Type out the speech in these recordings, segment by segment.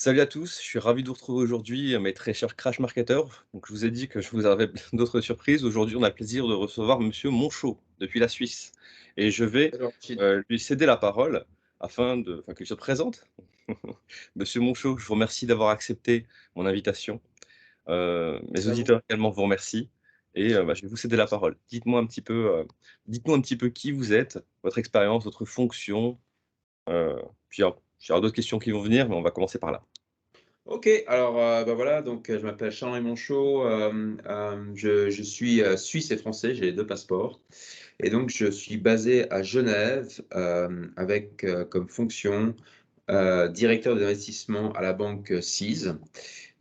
Salut à tous, je suis ravi de vous retrouver aujourd'hui, mes très chers crash marketeurs. Donc je vous ai dit que je vous avais d'autres surprises. Aujourd'hui, on a le plaisir de recevoir monsieur Monchot depuis la Suisse et je vais, C'est gentil. lui céder la parole afin qu'il se présente. Monsieur Monchot, je vous remercie d'avoir accepté mon invitation. Mes C'est à vous. auditeurs également vous remercient et je vais vous céder la parole. Dites-nous un petit peu qui vous êtes, votre expérience, votre fonction, puis alors, j'aurai d'autres questions qui vont venir, mais on va commencer par là. OK, alors, bah, voilà, donc, je m'appelle Charles-Henri Monchot, je suis, suisse et français, j'ai les 2 passeports et donc je suis basé à Genève, avec, comme fonction, directeur d'investissement à la banque Sise,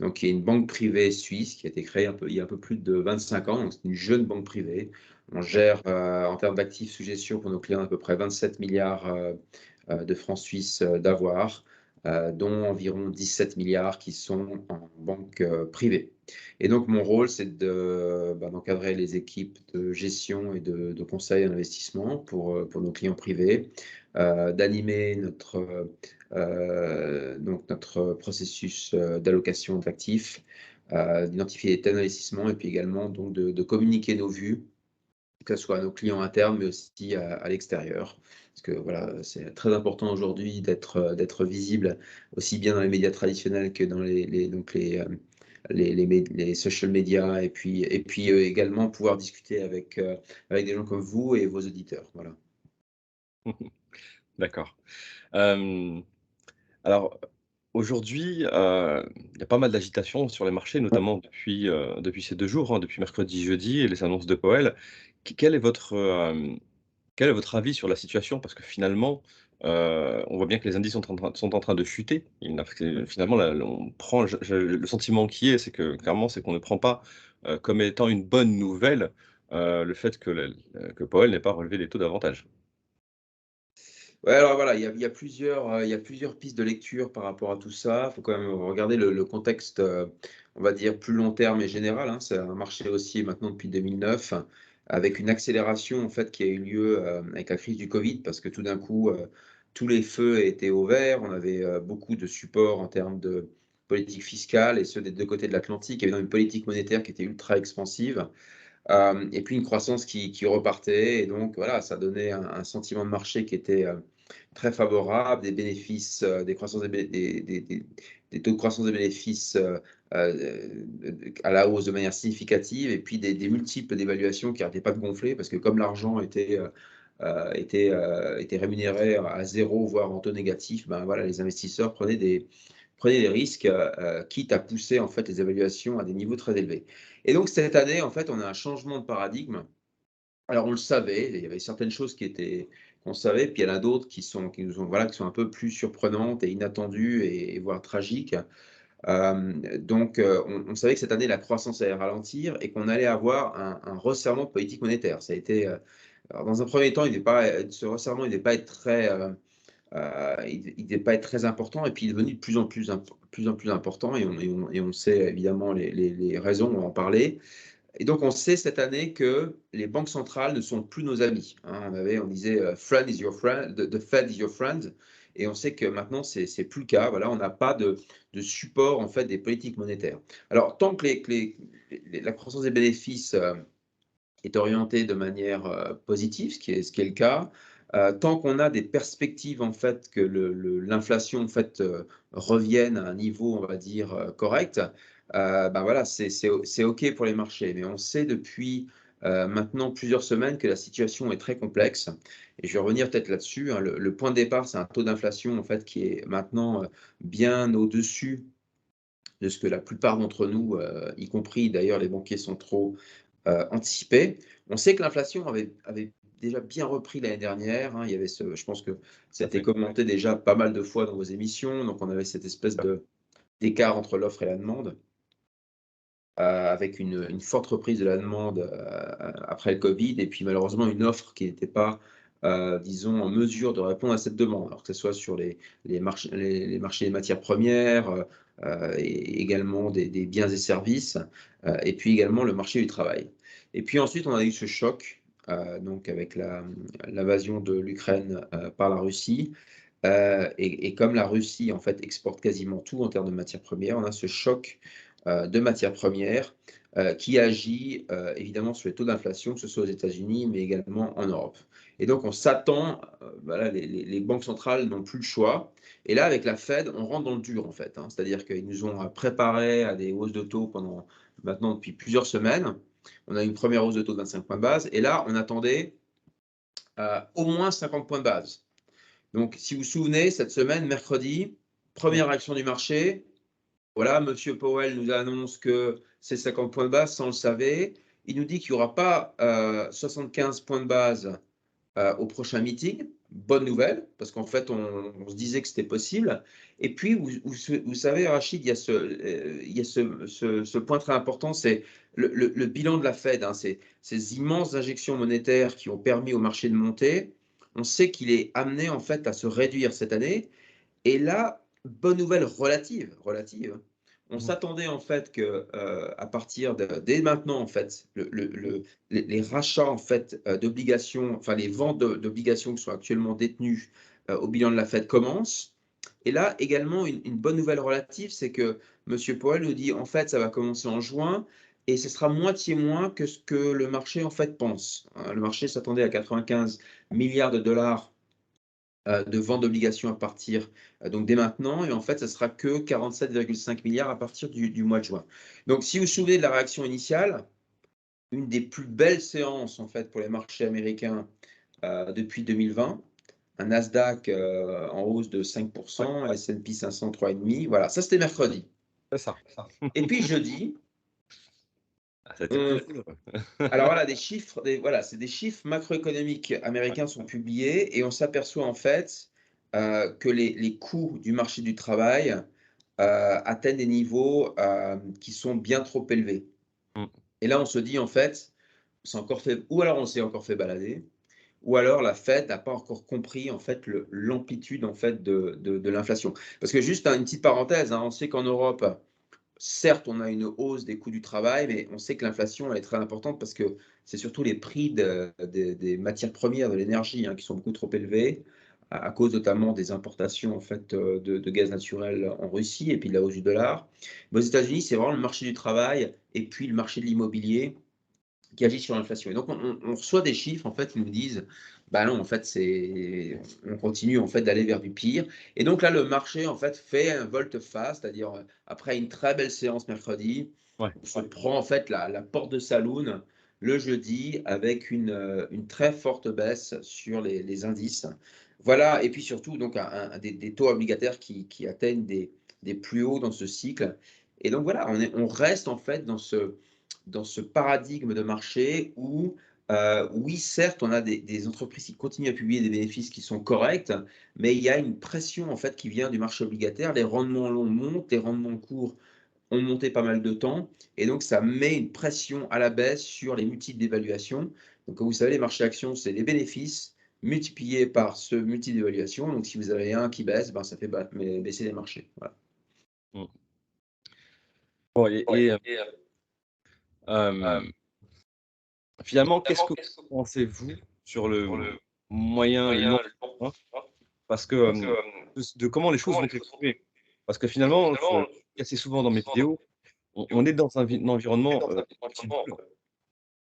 donc qui est une banque privée suisse qui a été créée il y a un peu plus de 25 ans, donc c'est une jeune banque privée. On gère, en termes d'actifs sous gestion pour nos clients à peu près 27 milliards de francs suisses, d'avoirs, dont environ 17 milliards qui sont en banque, privée. Et donc mon rôle, c'est d'encadrer les équipes de gestion et de conseil en investissement pour nos clients privés, d'animer notre processus, d'allocation d'actifs, d'identifier les thèmes d'investissement et puis également donc de communiquer nos vues, que ce soit à nos clients internes, mais aussi à l'extérieur. Parce que voilà, c'est très important aujourd'hui d'être visible aussi bien dans les médias traditionnels que dans les social media et puis, également pouvoir discuter avec des gens comme vous et vos auditeurs. Voilà. D'accord. Hem, alors aujourd'hui, il y a pas mal d'agitation sur les marchés, notamment depuis ces 2 jours, hein, depuis mercredi, jeudi et les annonces de Powell. Quel est quel est votre avis sur la situation? Parce que finalement, on voit bien que les indices sont en train de chuter. Il n'a que finalement, la on prend je le sentiment qui est, c'est que clairement, c'est qu'on ne prend pas, comme étant une bonne nouvelle, le fait que Powell n'ait pas relevé les taux davantage. Ouais, alors voilà, il y a plusieurs pistes de lecture par rapport à tout ça. Il faut quand même regarder le contexte, on va dire plus long terme et général, hein. C'est un marché haussier maintenant depuis 2009, avec une accélération en fait qui a eu lieu, avec la crise du Covid parce que tout d'un coup, tous les feux étaient au vert. On avait, beaucoup de supports en termes de politique fiscale et ceux des 2 côtés de l'Atlantique. Il y avait une politique monétaire qui était ultra expansive. Et puis une croissance qui repartait et donc voilà, ça donnait un sentiment de marché qui était, très favorable, des bénéfices, des croissances des taux de croissance des bénéfices, à la hausse de manière significative et puis des multiples d'évaluation qui n'arrêtaient pas de gonfler parce que comme l'argent était rémunéré à zéro voire en taux négatif, ben voilà, les investisseurs prenaient des risques, quitte à pousser en fait les évaluations à des niveaux très élevés. Et donc cette année, en fait, on a un changement de paradigme. Alors on le savait, il y avait certaines choses qu'on savait, puis il y en a d'autres qui sont un peu plus surprenantes et inattendues et voire tragiques. On savait que cette année, la croissance allait ralentir et qu'on allait avoir un resserrement de politique monétaire. Ça a été, alors dans un premier temps, ce resserrement, il devait pas être très, il devait pas être très important et puis il est devenu de plus en plus important et on sait évidemment les raisons, on va en parler. Et donc on sait cette année que les banques centrales ne sont plus nos amis, hein. On disait, «Friend is your friend, the Fed is your friend» et on sait que maintenant c'est plus le cas. Voilà, on n'a pas de support en fait des politiques monétaires. Alors tant que la croissance des bénéfices, est orientée de manière, positive, ce qui est le cas. Tant qu'on a des perspectives en fait que l'inflation en fait, revienne à un niveau on va dire, correct, ben voilà, c'est OK pour les marchés. Mais on sait depuis, maintenant plusieurs semaines que la situation est très complexe et je vais revenir peut-être là-dessus, hein. Le point de départ, c'est un taux d'inflation en fait qui est maintenant, bien au-dessus de ce que la plupart d'entre nous, y compris d'ailleurs les banquiers centraux, anticipaient. On sait que l'inflation avait déjà bien repris l'année dernière, hein. Il y avait je pense que ça Tout a à été fait. commenté déjà pas mal de fois dans vos émissions, donc on avait cette espèce d'écart entre l'offre et la demande, avec une forte reprise de la demande, après le Covid et puis malheureusement une offre qui n'était pas, disons en mesure de répondre à cette demande. Alors que ce soit sur les marchés des matières premières, et également des biens et services, et puis également le marché du travail. Et puis ensuite on a eu ce choc, donc avec l'invasion de l'Ukraine, par la Russie. Et comme la Russie, en fait, exporte quasiment tout en termes de matières premières, on a ce choc, de matières premières, qui agit, évidemment sur les taux d'inflation, que ce soit aux États-Unis, mais également en Europe. Et donc on s'attend, voilà, les banques centrales n'ont plus le choix. Et là, avec la Fed, on rentre dans le dur, en fait, hein. C'est-à-dire qu'ils nous ont, préparés à des hausses de taux pendant maintenant depuis plusieurs semaines. On a une première hausse de taux de 25 points de base et là, on attendait, au moins 50 points de base. Donc, si vous vous souvenez, cette semaine, mercredi, Mmh. première réaction du marché. Voilà, Monsieur Powell nous annonce que c'est 50 points de base, ça on le savait. Il nous dit qu'il n'y aura pas 75 points de base au prochain meeting. Bonne nouvelle, parce qu'en fait, on se disait que c'était possible. Et puis, vous savez, Rachid, il y a ce point très important, c'est le bilan de la Fed, hein, ces immenses injections monétaires qui ont permis au marché de monter. On sait qu'il est amené en fait à se réduire cette année. Et là, bonne nouvelle relative. On Mmh. s'attendait en fait que, à partir de dès maintenant en fait, les rachats en fait, d'obligations, enfin les ventes d'obligations qui sont actuellement détenues, au bilan de la Fed commencent. Et là également une bonne nouvelle relative, c'est que monsieur Powell nous dit: «En fait, ça va commencer en juin et ce sera moitié moins que ce que le marché en fait pense». Le marché s'attendait à 95 milliards de dollars de vente d'obligations à partir, donc dès maintenant et en fait, ça sera que 47,5 milliards à partir du mois de juin. Donc si vous vous souvenez de la réaction initiale, une des plus belles séances en fait pour les marchés américains, depuis 2020, un Nasdaq, en hausse de 5, Ouais, S&P 500 3,5, voilà, ça c'était mercredi. c'est ça. Et puis jeudi, Ah, ça a été plus on drôle. alors voilà, voilà, c'est des chiffres macroéconomiques Ouais. américains sont publiés et on s'aperçoit en fait, que les coûts du marché du travail, atteignent des niveaux, qui sont bien trop élevés. Mmh. Et là, on se dit en fait, on s'est encore fait balader, ou alors la Fed n'a pas encore compris en fait l'amplitude en fait de l'inflation. Parce que juste, une petite parenthèse, hein, on sait qu'en Europe, certes, on a une hausse des coûts du travail, mais on sait que l'inflation, elle est très importante parce que c'est surtout les prix des matières premières, de l'énergie, hein, qui sont beaucoup trop élevés, à cause notamment des importations en fait, de gaz naturel en Russie et puis de la hausse du dollar. Mais aux États-Unis, c'est vraiment le marché du travail et puis le marché de l'immobilier qui agit sur l'inflation. Et donc on reçoit des chiffres en fait qui nous disent: «Bah non, en fait, on continue en fait d'aller vers du pire». Et donc là, le marché en fait fait un volte-face, c'est-à-dire, après une très belle séance mercredi, Ouais. on se prend en fait la porte de saloon le jeudi avec une très forte baisse sur les indices. Voilà, et puis surtout donc des taux obligataires qui atteignent des plus hauts dans ce cycle. Et donc voilà, on reste en fait dans ce paradigme de marché où, oui, certes, on a des entreprises qui continuent à publier des bénéfices qui sont corrects, mais il y a une pression, en fait, qui vient du marché obligataire. Les rendements longs montent, les rendements courts ont monté pas mal de temps et donc ça met une pression à la baisse sur les multiples d'évaluation. Donc comme vous savez, les marchés actions, c'est les bénéfices multipliés par ce multiple d'évaluation. Donc si vous avez un qui baisse, ben, ça fait baisser les marchés. Voilà. Mmh. Bon Ouais. hem, finalement, qu'est-ce que pensez-vous sur le moyen et long terme? Parce que, de comment les choses vont évoluer. Parce que finalement, je le dis assez souvent dans mes vidéos, on est dans un environnement, multibulle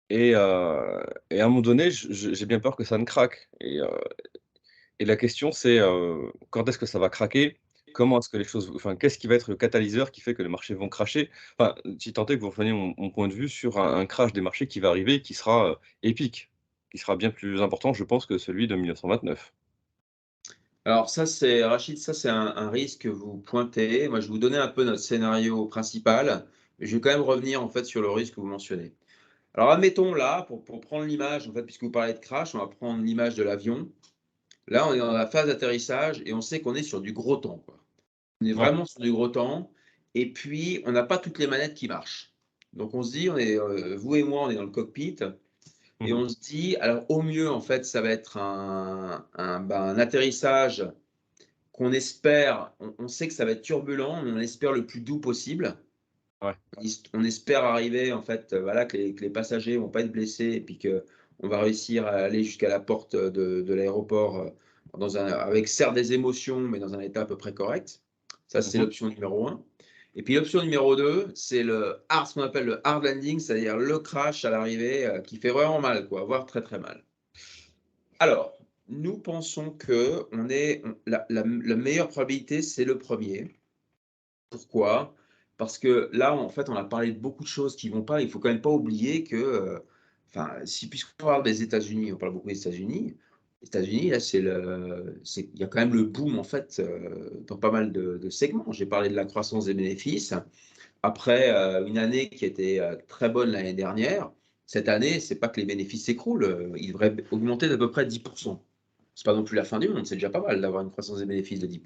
et à un moment donné, j'ai bien peur que ça ne craque et la question c'est, quand est-ce que ça va craquer? Comment est-ce que les choses enfin, qu'est-ce qui va être le catalyseur qui fait que les marchés vont crasher? Enfin, si tant est que vous repreniez mon point de vue sur un crash des marchés qui va arriver, qui sera, épique, qui sera bien plus important, je pense, que celui de 1929. Alors ça, c'est Rachid, ça c'est un risque que vous pointez. Moi, je vais vous donner un peu notre scénario principal, mais je vais quand même revenir en fait sur le risque que vous mentionnez. Alors admettons là, pour prendre l'image, en fait, puisque vous parlez de crash, on va prendre l'image de l'avion. Là, on est dans la phase d'atterrissage et on sait qu'on est sur du gros temps, quoi. On est Ouais. vraiment sur du gros temps et puis on n'a pas toutes les manettes qui marchent. Donc on se dit, vous et moi, on est dans le cockpit et Mmh. on se dit, alors au mieux, en fait, ça va être un atterrissage qu'on espère, on sait que ça va être turbulent, mais on espère le plus doux possible. Ouais. On espère arriver en fait, voilà, que les passagers vont pas être blessés et puis qu'on va réussir à aller jusqu'à la porte de l'aéroport, avec certes des émotions, mais dans un état à peu près correct. Ça, c'est Mmh. l'option numéro 1. Et puis l'option numéro 2, c'est ce qu'on appelle le hard landing, c'est-à-dire le crash à l'arrivée qui fait vraiment mal, quoi, voire très très mal. Alors, nous pensons que la meilleure probabilité, c'est le premier. Pourquoi? Parce que là, en fait, on a parlé de beaucoup de choses qui vont pas. Il faut quand même pas oublier que, enfin, si puisqu'on parle des États-Unis, on parle beaucoup des États-Unis. Les États-Unis, là, il y a quand même le boom, en fait, dans pas mal de segments. J'ai parlé de la croissance des bénéfices. Après, une année qui était, très bonne l'année dernière, cette année, c'est pas que les bénéfices s'écroulent, ils devraient augmenter d'à peu près 10. C'est pas non plus la fin du monde, c'est déjà pas mal d'avoir une croissance des bénéfices de 10.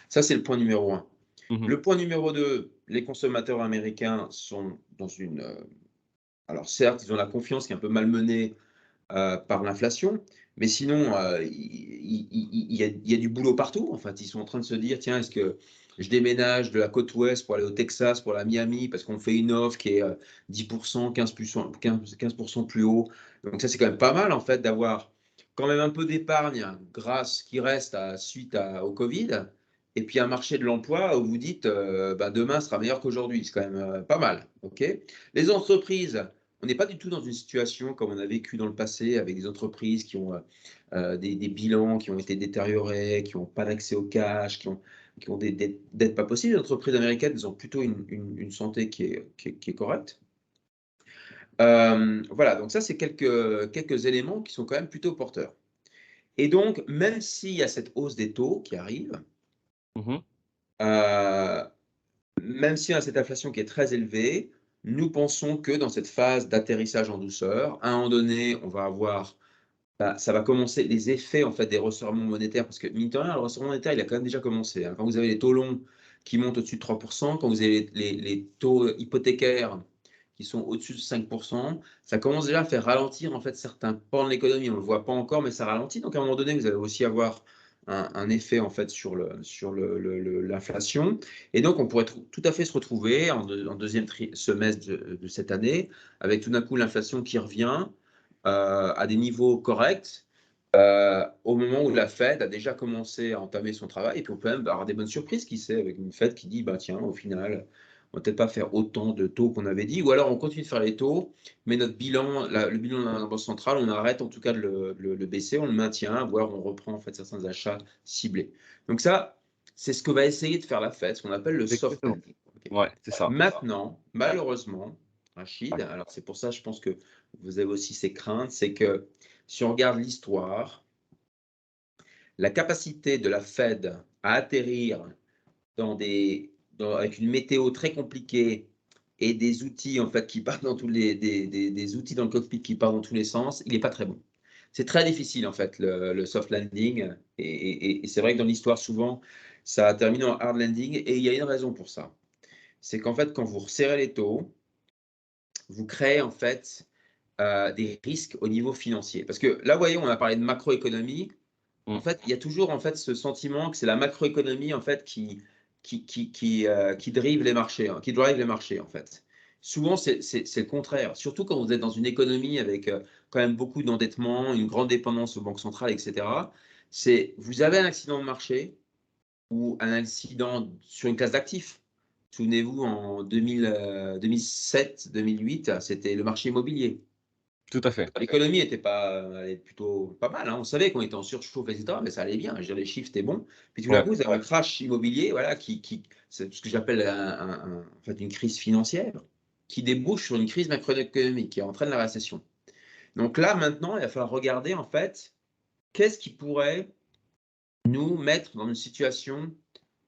Ça, c'est le point numéro 1. Mmh. Le point numéro 2, les consommateurs américains sont dans une, alors certes, ils ont la confiance qui est un peu malmenée, par l'inflation, mais sinon, il y a du boulot partout. En fait, ils sont en train de se dire: «Tiens, est-ce que je déménage de la côte ouest pour aller au Texas, pour aller à Miami, parce qu'on me fait une offre qui est, 10 15 plus haut». Donc ça, c'est quand même pas mal en fait d'avoir quand même un peu d'épargne grâce qui reste au covid et puis un marché de l'emploi où vous dites, bah, demain sera meilleur qu'aujourd'hui. C'est quand même, pas mal, OK? Les entreprises, on n'est pas du tout dans une situation comme on a vécu dans le passé avec des entreprises qui ont des bilans qui ont été détériorés, qui n'ont pas d'accès au cash, qui ont des dettes pas possibles. Les entreprises américaines, elles ont plutôt une santé qui est correcte. Voilà, donc ça, c'est quelques éléments qui sont quand même plutôt porteurs. Et donc, même s'il y a cette hausse des taux qui arrive, Mmh. euh, même s'il y a cette inflation qui est très élevée, nous pensons que dans cette phase d'atterrissage en douceur, à un moment donné, on va avoir bah, ça va commencer les effets en fait des resserrements monétaires parce que mine de rien, le resserrement monétaire, il a quand même déjà commencé, hein. Quand vous avez les taux longs qui montent au-dessus de 3, quand vous avez les taux hypothécaires qui sont au-dessus de 5, ça commence déjà à faire ralentir en fait certains pans de l'économie. On ne le voit pas encore, mais ça ralentit. Donc à un moment donné, vous allez aussi avoir un effet en fait sur l'inflation. Et donc on pourrait tout à fait se retrouver en deuxième semestre de cette année avec tout d'un coup l'inflation qui revient à des niveaux corrects, au moment où la Fed a déjà commencé à entamer son travail et puis on peut même avoir des bonnes surprises, qui sait, avec une Fed qui dit: «Bah, tiens, au final, on va peut-être pas faire autant de taux qu'on avait dit ou alors on continue de faire les taux, mais notre bilan, le bilan de la banque centrale, on arrête en tout cas de le baisser, on le maintient, voire on reprend en fait certains achats ciblés». Donc ça, c'est ce que va essayer de faire la Fed, ce qu'on appelle le soft Exactement. landing. OK. Ouais, c'est ça. Maintenant, malheureusement, Rachid, Ouais. alors c'est pour ça, je pense que vous avez aussi ces craintes, c'est que si on regarde l'histoire, la capacité de la Fed à atterrir avec une météo très compliquée et des outils en fait qui partent dans tous les des outils dans le cockpit qui partent dans tous les sens, il n'est pas très bon. C'est très difficile en fait le soft landing et c'est vrai que dans l'histoire souvent ça a terminé en hard landing et il y a une raison pour ça. C'est qu'en fait quand vous resserrez les taux, vous créez en fait des risques au niveau financier. Parce que là, vous voyez, on a parlé de macroéconomie. En Mmh. fait, il y a toujours en fait ce sentiment que c'est la macroéconomie en fait qui drive les marchés, hein, qui drive les marchés en fait. Souvent, c'est le contraire. Surtout quand vous êtes dans une économie avec quand même beaucoup d'endettement, une grande dépendance aux banques centrales, etc. Vous avez un accident de marché ou un accident sur une classe d'actifs. Souvenez-vous, en 2007-2008, c'était le marché immobilier. Tout à fait. L'économie était pas elle est plutôt pas mal, hein. On savait qu'on était en surchauffe et cetera, mais ça allait bien. Je veux dire, les chiffres étaient bons. Puis tout d'un Ouais. coup, vous avez un crash immobilier, voilà, c'est ce que j'appelle en fait, une crise financière qui débouche sur une crise macroéconomique, qui entraîne la récession. Donc là, maintenant, il va falloir regarder, en fait, qu'est-ce qui pourrait nous mettre dans une situation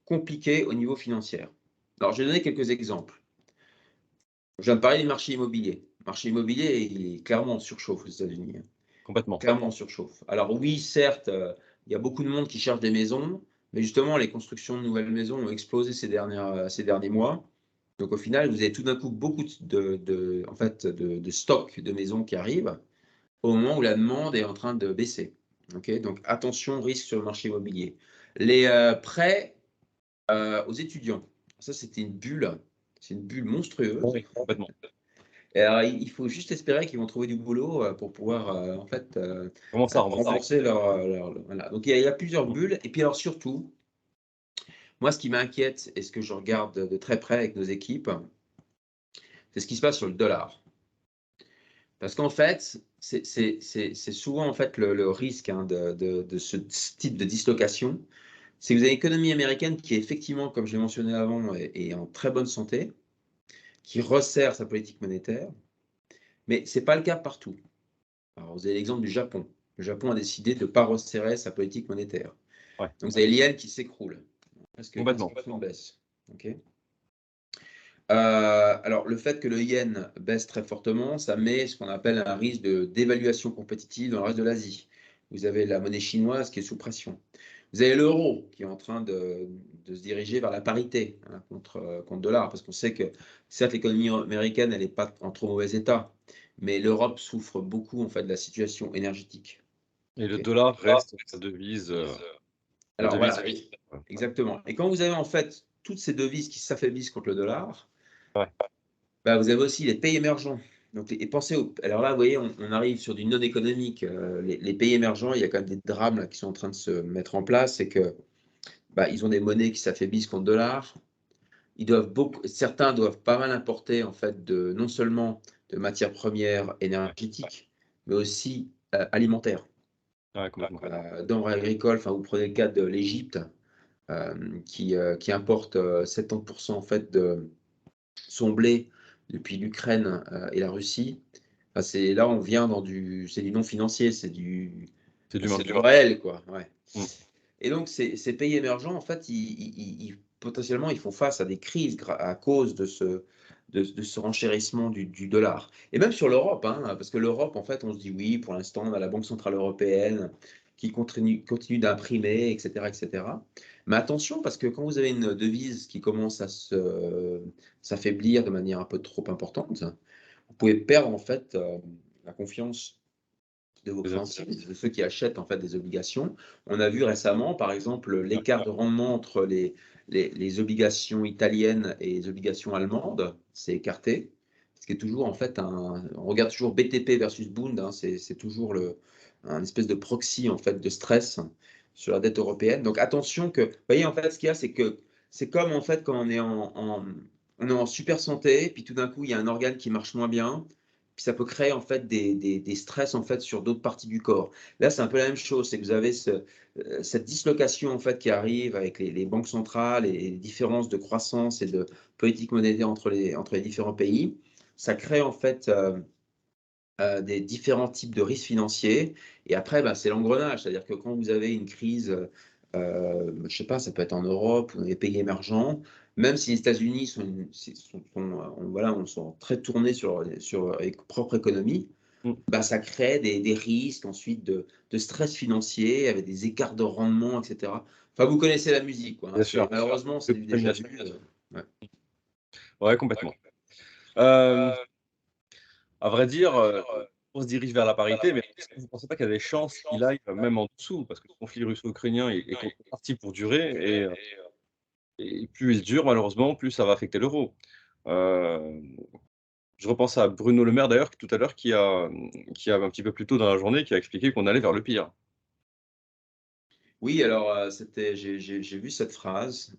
compliquée au niveau financier. Alors, je vais donner quelques exemples. Je viens de parler du marché immobilier. Le marché immobilier, il est clairement en surchauffe aux États-Unis, hein. Complètement. Clairement en surchauffe. Alors oui, certes, il y a beaucoup de monde qui cherche des maisons, mais justement les constructions de nouvelles maisons ont explosé ces derniers mois. Donc au final, vous avez tout d'un coup beaucoup en fait, de stock de maisons qui arrivent au moment où la demande est en train de baisser. OK? Donc attention, risque sur le marché immobilier. Les, prêts, aux étudiants. Ça, c'était une bulle, c'est une bulle monstrueuse. Oui, complètement. Et alors, il faut juste espérer qu'ils vont trouver du boulot, pour pouvoir, en fait, Comment ça remonte? rembourser voilà. Donc il y a plusieurs bulles et puis alors surtout, moi ce qui m'inquiète et ce que je regarde de très près avec nos équipes, c'est ce qui se passe sur le dollar. Parce qu'en fait, c'est souvent en fait le risque, hein, de ce type de dislocation. C'est que vous avez l'économie américaine qui est effectivement, comme je l'ai mentionné avant, est en très bonne santé, qui resserre sa politique monétaire, mais ce n'est pas le cas partout. Alors, vous avez l'exemple du Japon. Le Japon a décidé de ne pas resserrer sa politique monétaire. Ouais, Donc, vous avez l'yen qui s'écroule, presque complètement. 15% de baisse. Ok. Alors, le fait que le yen baisse très fortement, ça met ce qu'on appelle un risque de dévaluation compétitive dans le reste de l'Asie. Vous avez la monnaie chinoise qui est sous pression. Vous avez l'euro qui est en train de se diriger vers la parité, hein, contre le dollar, parce qu'on sait que certes l'économie américaine elle n'est pas en trop mauvais état, mais l'Europe souffre beaucoup en fait de la situation énergétique. Et le Ok. dollar reste la Alors devise. voilà, exactement. Et quand vous avez en fait toutes ces devises qui s'affaiblissent contre le dollar, Ouais. bah, vous avez aussi les pays émergents. Donc, et pensez alors là, vous voyez, on arrive sur du non économique. Les pays émergents, il y a quand même des drames là, qui sont en train de se mettre en place. C'est que bah, ils ont des monnaies qui s'affaiblissent contre le dollar. Certains doivent pas mal importer en fait non seulement de matières premières énergétiques, mais aussi alimentaires, Ouais, complètement. denrées agricoles. Enfin, vous prenez le cas de l'Égypte qui importe 70% en fait de son blé depuis l'Ukraine et la Russie. Enfin, là, on vient c'est du non financier, C'est du c'est marché. du réel, quoi. Ouais. Mmh. Et donc, ces pays émergents, en fait, potentiellement, ils font face à des crises à cause de ce renchérissement du dollar. Et même sur l'Europe, hein, parce que l'Europe, en fait, on se dit oui, pour l'instant, on a la Banque centrale européenne qui continue d'imprimer, etc., etc. Mais attention, parce que quand vous avez une devise qui commence à s'affaiblir de manière un peu trop importante, vous pouvez perdre, en fait, la confiance de vos créanciers, de ceux qui achètent en fait des obligations. On a vu récemment, par exemple, l'écart de rendement entre les obligations italiennes et les obligations allemandes s'est écarté. Ce qui est toujours en fait on regarde toujours BTP versus Bund, hein, c'est toujours un espèce de proxy en fait de stress sur la dette européenne. Donc attention que, vous voyez en fait ce qu'il y a, c'est que c'est comme en fait quand on est en super santé, puis tout d'un coup il y a un organe qui marche moins bien, puis ça peut créer en fait des stress en fait sur d'autres parties du corps. Là, c'est un peu la même chose, c'est que vous avez cette dislocation en fait qui arrive avec les banques centrales et les différences de croissance et de politique monétaire entre les différents pays. Ça crée en fait des différents types de risques financiers. Et après, bah, c'est l'engrenage, c'est-à-dire que quand vous avez une crise, je sais pas, ça peut être en Europe ou dans les pays émergents, même si les États-Unis voilà, on sont très tournés sur leur propre économie, Mmh. bah, ça crée des risques ensuite de stress financier avec des écarts de rendement, etc. Enfin, vous connaissez la musique, quoi, hein, Bien sûr. malheureusement, c'est De du déjà contamination. vu. Ouais. Ouais, complètement. Hem, à vrai dire, on se dirige vers la parité, mais est-ce que vous ne pensez pas qu'il y a des chances qu'il aille même en dessous? Parce que le conflit russo-ukrainien est parti pour durer et plus il dure malheureusement, plus ça va affecter l'euro. Hem, je repense à Bruno Le Maire d'ailleurs tout à l'heure qui a un petit peu plus tôt dans la journée, qui a expliqué qu'on allait vers le pire. Oui, alors, j'ai vu cette phrase.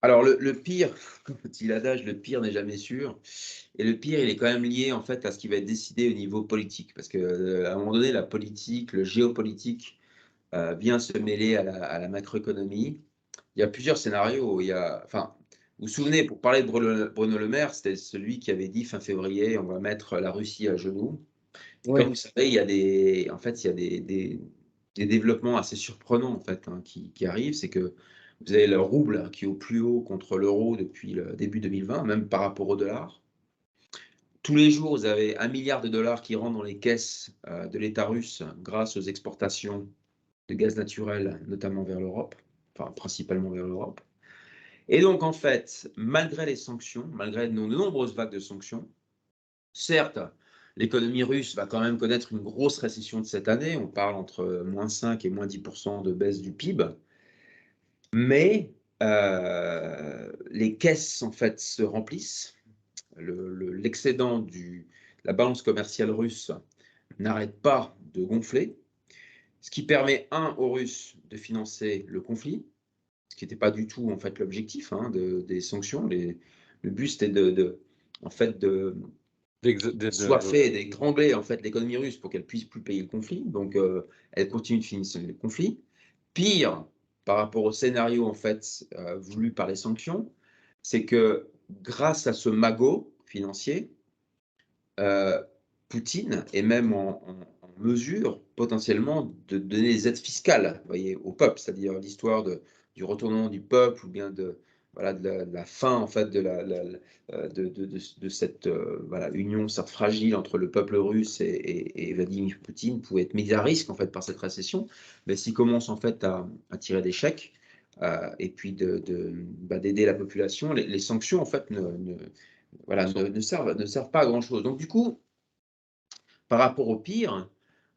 Alors le pire, comme dit l'adage, le pire n'est jamais sûr et le pire, il est quand même lié, en fait, à ce qui va être décidé au niveau politique. Parce que, à un moment donné, la politique, le géopolitique, vient se mêler à la macroéconomie. Il y a plusieurs scénarios. Enfin, vous vous souvenez, pour parler de Bruno Le Maire, c'était celui qui avait dit fin février: «On va mettre la Russie à genoux». Et comme Oui, vous savez, il y a des développements assez surprenants, en fait, hein, qui arrivent. C'est que vous avez le rouble qui est au plus haut contre l'euro depuis le début 2020, même par rapport au dollar. Tous les jours, vous avez 1 milliard de dollars qui rentrent dans les caisses, de l'État russe grâce aux exportations de gaz naturel, notamment vers l'Europe, enfin principalement vers l'Europe. Et donc en fait, malgré les sanctions, malgré de nombreuses vagues de sanctions, certes, l'économie russe va quand même connaître une grosse récession de cette année. On parle entre -5 et -10% de baisse du PIB. Mais les caisses, en fait, se remplissent. l'excédent de la balance commerciale russe n'arrête pas de gonfler, ce qui permet, aux Russes de financer le conflit, ce qui n'était pas du tout en fait l'objectif des sanctions. Le but c'était en fait soiffer, d'étrangler en fait l'économie russe pour qu'elle puisse plus payer le conflit. Donc elle continue de financer le conflit. Pire, par rapport au scénario en fait voulu par les sanctions, c'est que grâce à ce magot financier, Poutine est même en mesure potentiellement de donner des aides fiscales, vous voyez, au peuple, c'est-à-dire l'histoire du retournement du peuple ou bien de la fin en fait de cette voilà, union certes fragile entre le peuple russe et Vladimir Poutine pouvait être mise à risque en fait par cette récession. Mais s'il commence en fait à tirer des chèques et puis d'aider la population, les sanctions en fait voilà, ne servent pas à grand-chose. Donc du coup, par rapport au pire,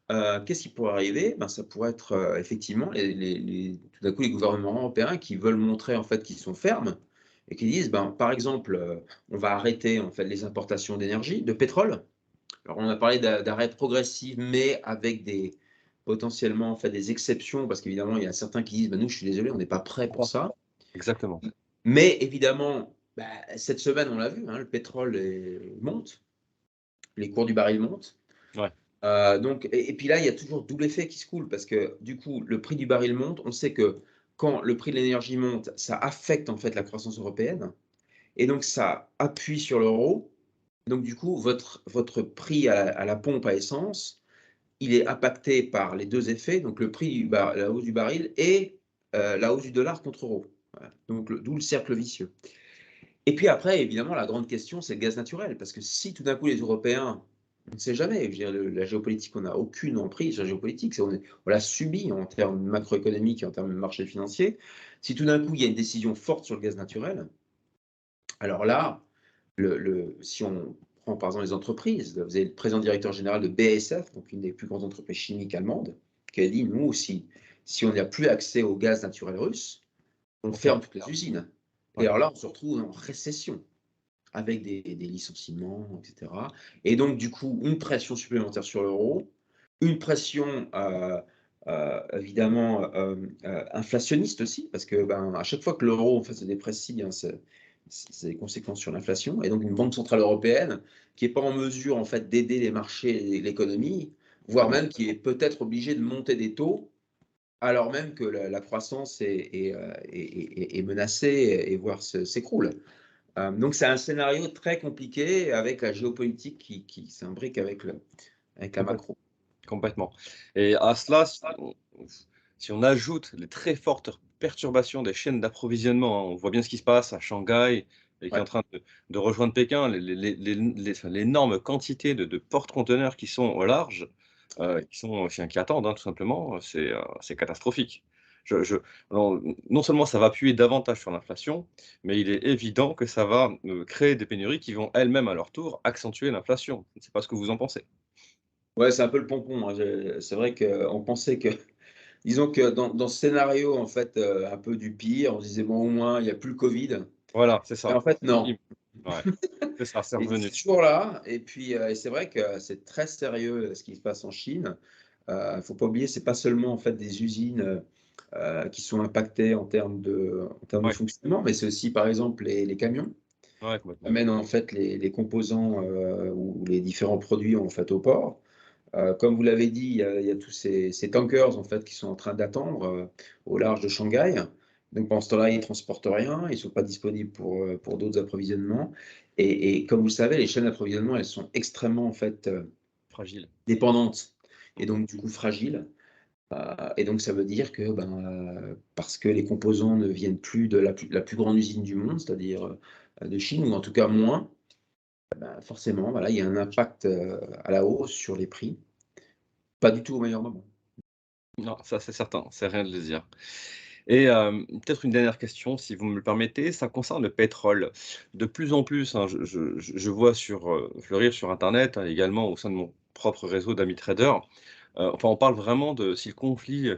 qu'est-ce qui pourrait arriver? Ben, ça pourrait être, effectivement tout d'un coup les gouvernements européens qui veulent montrer en fait qu'ils sont fermes et qui disent, ben, par exemple, on va arrêter en fait les importations d'énergie, de pétrole. Alors on a parlé d'arrêt progressif, mais avec potentiellement en fait des exceptions, parce qu'évidemment il y a certains qui disent: «Ben, nous je suis désolé, on n'est pas prêts pour ça». Exactement. Mais évidemment, bah, cette semaine on l'a vu, le pétrole monte, les cours du baril montent. Ouais. Donc et puis là, il y a toujours double effet qui se coule parce que du coup, le prix du baril monte. On sait que quand le prix de l'énergie monte, ça affecte en fait la croissance européenne et donc ça appuie sur l'euro. Donc du coup, votre prix à la pompe à essence, il est impacté par les 2 effets, donc le prix la hausse du baril et la hausse du dollar contre euro. Voilà, donc d'où le cercle vicieux. Et puis après, évidemment, la grande question, c'est le gaz naturel. Parce que si tout d'un coup, les Européens, on ne sait jamais, je veux dire, la géopolitique, on n'a aucune emprise sur la géopolitique, on l'a subi en termes macroéconomiques et en termes de marché financier. Si tout d'un coup, il y a une décision forte sur le gaz naturel, alors là, si on prend par exemple les entreprises, vous avez le président directeur général de BASF, donc une des plus grandes entreprises chimiques allemandes, qui a dit, nous aussi, si on n'a plus accès au gaz naturel russe, on ferme toutes les usines. Et Ouais. alors là, on se retrouve en récession avec des licenciements, etc. Et donc, du coup, une pression supplémentaire sur l'euro, une pression évidemment inflationniste aussi, parce que à chaque fois que l'euro en fait, se déprécie, c'est des conséquences sur l'inflation. Et donc, une banque centrale européenne qui n'est pas en mesure en fait, d'aider les marchés et l'économie, voire même qui est peut-être obligée de monter des taux alors même que la croissance est menacée et voire s'écroule. Donc c'est un scénario très compliqué avec la géopolitique qui s'imbrique avec la macro. Complètement. Et à cela, si on ajoute les très fortes perturbations des chaînes d'approvisionnement, hein, on voit bien ce qui se passe à Shanghai et qui est en Ouais. train de rejoindre Pékin, l'énorme quantité de porte-conteneurs qui sont au large, qui attendent, hein, tout simplement, c'est catastrophique. Je alors, non seulement ça va appuyer davantage sur l'inflation, mais il est évident que ça va, créer des pénuries qui vont elles-mêmes, à leur tour, accentuer l'inflation. Je ne sais pas ce que vous en pensez? Ouais, c'est un peu le pompon, hein. C'est vrai qu'on pensait que disons que dans ce scénario en fait, un peu du pire, on se disait: «Bon au moins il y a plus le Covid» Voilà, c'est et ça. en fait non. Ouais, c'est ça, c'est Et revenu. c'est toujours là et puis, et c'est vrai que c'est très sérieux, ce qui se passe en Chine. Faut pas oublier, c'est pas seulement en fait des usines, qui sont impactées en termes de Ouais, fonctionnement, mais c'est aussi par exemple les camions ouais, complètement. amènent en fait les composants, ou les différents produits en fait au port. Comme vous l'avez dit, il y a tous ces tankers en fait qui sont en train d'attendre, au large de Shanghai. Donc pendant ce temps-là, ils transportent rien, ils sont pas disponibles pour d'autres approvisionnements et comme vous le savez, les chaînes d'approvisionnement, elles sont extrêmement en fait, Fragile. dépendantes et Mmh. donc du coup fragiles. Et donc ça veut dire que, parce que les composants ne viennent plus de la plus grande usine du monde, c'est-à-dire, de Chine ou en tout cas moins, forcément, voilà, il y a un impact, à la hausse sur les prix. Pas du tout au meilleur moment. Non, ça c'est certain, c'est rien de le dire. Et peut-être une dernière question, si vous me le permettez, ça concerne le pétrole. De plus en plus, hein, je vois fleurir sur internet, hein, également au sein de mon propre réseau d'amis traders, Enfin, on parle vraiment de si le conflit,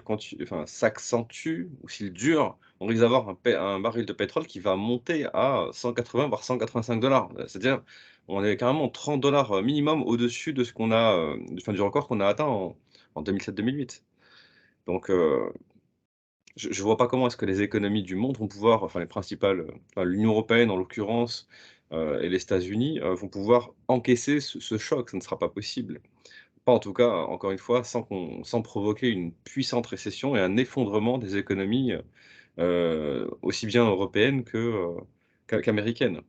s'accentue ou s'il dure, on risque d'avoir un baril de pétrole qui va monter à 180 voire 185 C'est-à-dire, on est carrément 30 minimum au-dessus de ce qu'on a, du record qu'on a atteint en 2007-2008. Donc je vois pas comment est-ce que les économies du monde vont pouvoir, enfin les principales, l'Union européenne en l'occurrence, et les États-Unis, vont pouvoir encaisser ce choc. Ça ne sera pas possible. Pas en tout cas, encore une fois, sans provoquer une puissante récession et un effondrement des économies, aussi bien européennes qu'américaines.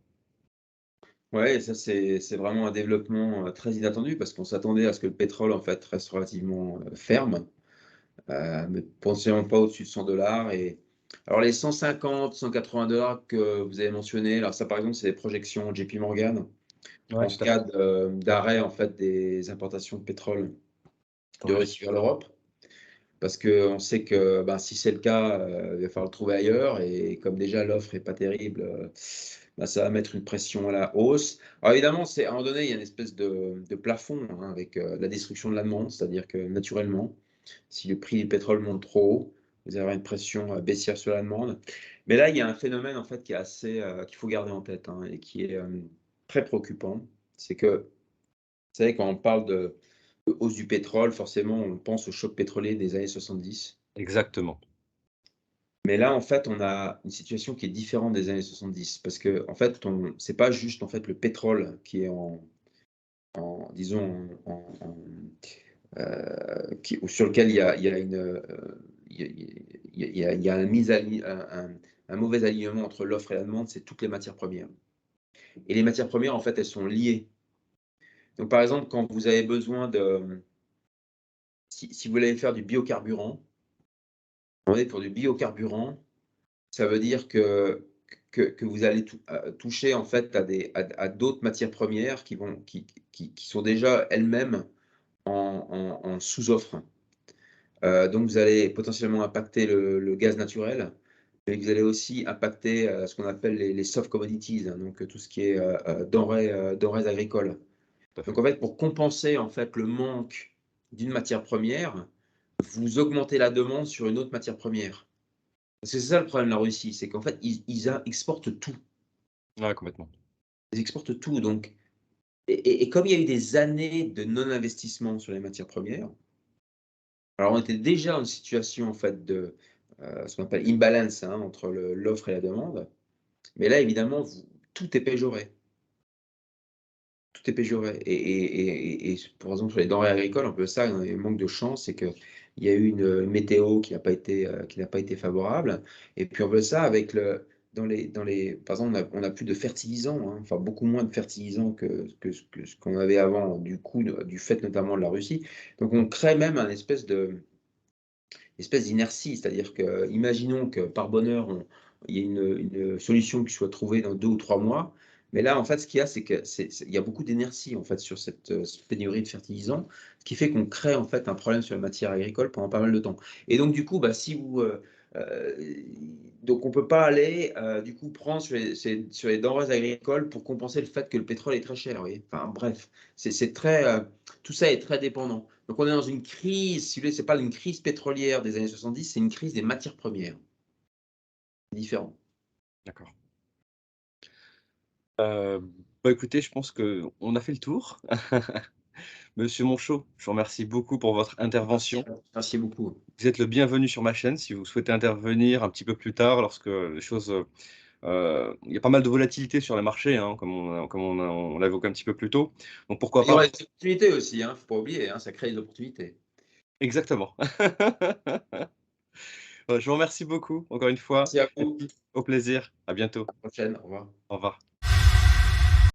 Ouais, et ça, c'est vraiment un développement, très inattendu parce qu'on s'attendait à ce que le pétrole, en fait, reste relativement, ferme, mais potentiellement pas au-dessus de 100 et alors les 150-180 que vous avez mentionnés, alors ça, par exemple, c'est les projections JP Morgan Ouais, en tout à fait. cas d'arrêt, en fait, des importations de pétrole de Ouais, Russie vers l'Europe. Parce qu'on sait que, ben, si c'est le cas, il va falloir le trouver ailleurs et comme déjà l'offre est pas terrible, bah, ça va mettre une pression à la hausse. Alors évidemment, c'est à un moment donné, il y a une espèce de plafond, hein, avec, la destruction de la demande. C'est-à-dire que naturellement, si le prix du pétrole monte trop haut, vous allez avoir une pression, baissière sur la demande. Mais là, il y a un phénomène en fait qui est assez, qu'il faut garder en tête, hein, et qui est, très préoccupant. C'est que, vous savez, quand on parle de hausse du pétrole, forcément, on pense au choc pétrolier des années 70. exactement. Mais là, en fait, on a une situation qui est différente des années 70 parce que en fait, on c'est pas juste, en fait, le pétrole qui est disons, qui ou sur lequel il y a une, il y a une mise à li un mauvais alignement entre l'offre et la demande, c'est toutes les matières premières et les matières premières, en fait, elles sont liées. Donc, par exemple, quand vous avez besoin de, si vous voulez faire du biocarburant, on est pour du biocarburant. Ça veut dire que vous allez toucher en fait à d'autres matières premières qui sont déjà elles-mêmes en sous-offre. Donc vous allez potentiellement impacter le gaz naturel, mais vous allez aussi impacter, ce qu'on appelle les soft commodities, hein, donc tout ce qui est, denrées agricoles. Tout à Donc fait. en fait, pour compenser en fait le manque d'une matière première, vous augmentez la demande sur une autre matière première. Parce que c'est ça le problème de la Russie, c'est qu'en fait, ils exportent tout. Ouais, complètement. Ils exportent tout, donc et comme il y a eu des années de non-investissement sur les matières premières, alors on était déjà dans une situation en fait de, ce qu'on appelle imbalance, hein, entre l'offre et la demande, mais là évidemment tout est péjoré, tout est péjoré et par exemple sur les denrées agricoles, un peu ça, il y a un manque de chance, c'est qu'il y a eu une météo qui n'a pas été favorable et puis on veut ça avec le dans les par exemple on a plus de fertilisants, hein, enfin beaucoup moins de fertilisants que ce qu'on avait avant du coup du fait notamment de la Russie. Donc on crée même un espèce d'inertie, c'est-à-dire que, imaginons que par bonheur, il y ait une solution qui soit trouvée dans 2 ou 3 mois, mais là, en fait, ce qu'il y a, c'est que il y a beaucoup d'inertie, en fait, sur cette pénurie de fertilisants, ce qui fait qu'on crée, en fait, un problème sur la matière agricole pendant pas mal de temps et donc du coup, bah, si vous, donc on peut pas aller, du coup, prendre sur les denrées agricoles pour compenser le fait que le pétrole est très cher, vous voyez? Enfin bref, c'est très, tout ça est très dépendant. Donc on est dans une crise, si vous voulez, c'est pas une crise pétrolière des années 70, c'est une crise des matières premières. C'est différent. D'accord. Heu, Bah, écoutez, je pense qu'on a fait le tour. Monsieur Monchot, je vous remercie beaucoup pour votre Merci, intervention. merci beaucoup. Vous êtes le bienvenu sur ma chaîne si vous souhaitez intervenir un petit peu plus tard lorsque les choses, il y a pas mal de volatilité sur les marchés, hein, on l'a évoqué un petit peu plus tôt. Donc pourquoi Il y aura pas des opportunités aussi, hein, faut pas oublier, hein, ça crée des opportunités. exactement. Je vous remercie beaucoup encore une fois Merci à et vous, puis au plaisir. À bientôt. à la prochaine, au revoir. Au revoir.